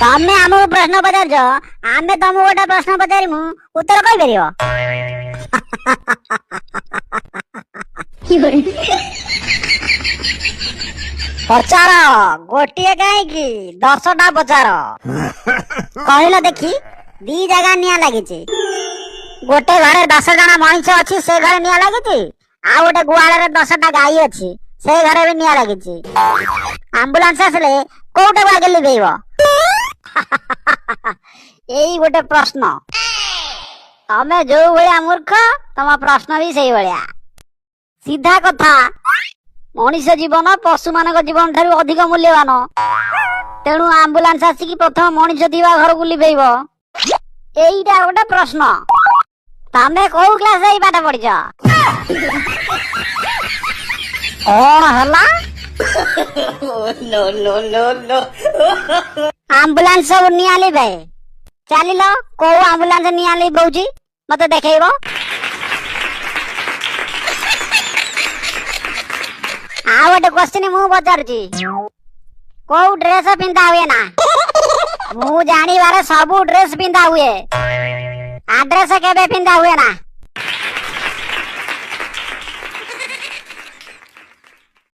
तमे हमको प्रश्न पचार आमे तुमको गोटे प्रश्न पचारिमु उत्तर कहि परियो पचार गोटे कहीं कि 10टा पचार कहला देखी दी जगह निया लगी गोटे घरे 10 जना मनीष अच्छी से घरे निया लगी आ गोटे गुआल 10टा गाई अच्छी से घरे भी निया लगी आंबुलांस आसले कोटा आगे लिभेब यही गोटे प्रश्न तमे जो भाया मूर्ख तम प्रश्न भी सही भाया सीधा कथा मनीष जीवन पशु मान जीवन ठारू अधिक मूल्यवान तेणु आंबुलांस आसिकी प्रथम मनीष दिवा घर को लिभेब एईटा गोटे प्रश्न तमे कोउ क्लास एई पाठ पढ़िछ कौन हला नो आंबुलांस सब निया लिबे चलिलो को आंबुलांस निया लिबौची मते देखेइबो आ गोटे क्वेश्चन मु पचारुची को ड्रेस पिंधा हुए ना मु जानी बारे सब ड्रेस पिंधा हुए आ ड्रेस केबे पिंधा हुए ना